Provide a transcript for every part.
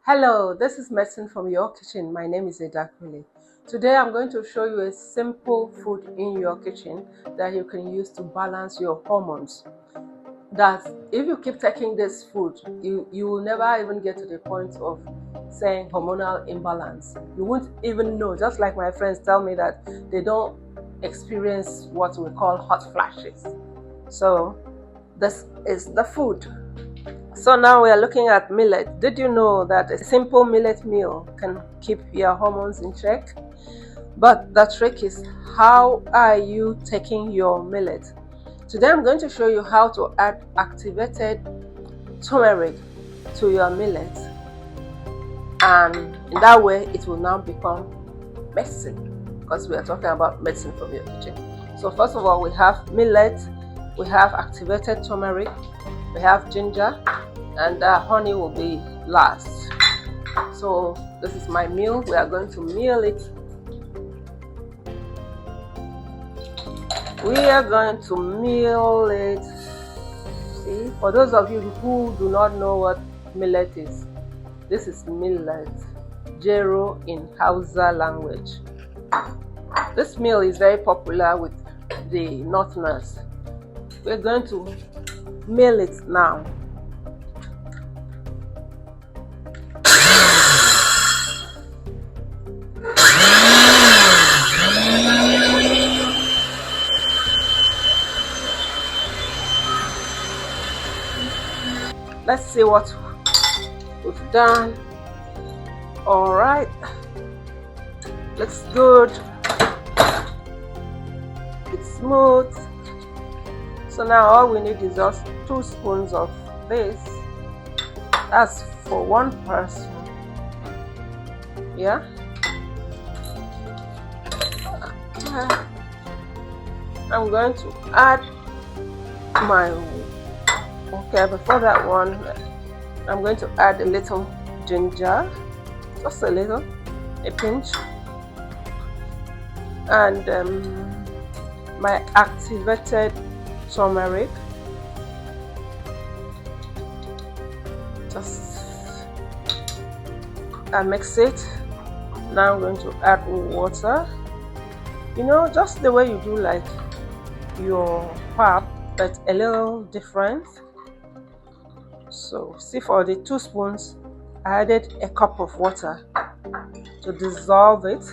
Hello, this is Medicine from Your Kitchen. My name is Edakule. Today I'm going to show you a simple food in your kitchen that you can use to balance your hormones. That if you keep taking this food, you will never even get to the point of saying hormonal imbalance. You won't even know, just like my friends tell me that they don't experience what we call hot flashes. So this is the food. So now we are looking at millet. Did you know that a simple millet meal can keep your hormones in check? But the trick is, how are you taking your millet? Today I'm going to show you how to add activated turmeric to your millet, and in that way it will now become medicine, because we are talking about medicine from your kitchen. So first of all, we have millet, we have activated turmeric, we have ginger, and honey will be last. So this is my meal. We are going to meal it. We are going to meal it. See, for those of you who do not know what millet is, this is millet, jero in Hausa language. This meal is very popular with the Northerners. We're going to meal it now. Let's see what we've done. All right, looks good. It's smooth. So now all we need is just 2 spoons of this. That's for one person. Yeah. I'm going to add my, before that one, I'm going to add a little ginger, just a little, a pinch, and my activated turmeric. Just mix it. Now I'm going to add water. You know, just the way you do like your pap, but a little different. So see, for the 2 spoons, I added a cup of water to dissolve it.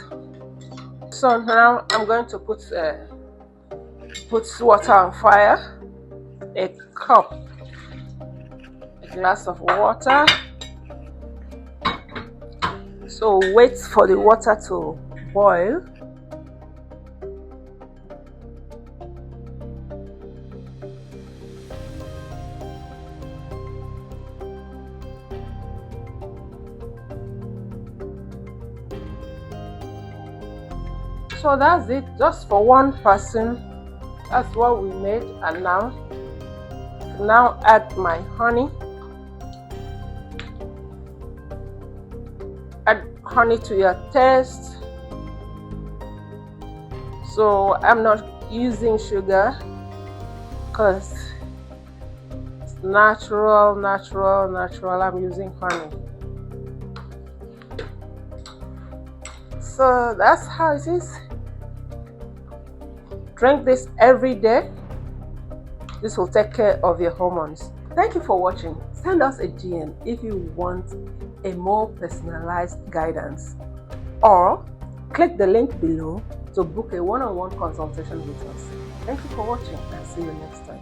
So now I'm going to put water on fire. A cup, a glass of water. So wait for the water to boil. So that's it, just for one person. That's what we made. And now add my honey. Add honey to your taste. So I'm not using sugar because it's natural. I'm using honey. So that's how it is. Drink this every day. This will take care of your hormones. Thank you for watching. Send us a DM if you want a more personalized guidance, or click the link below to book a one-on-one consultation with us. Thank you for watching, and see you next time.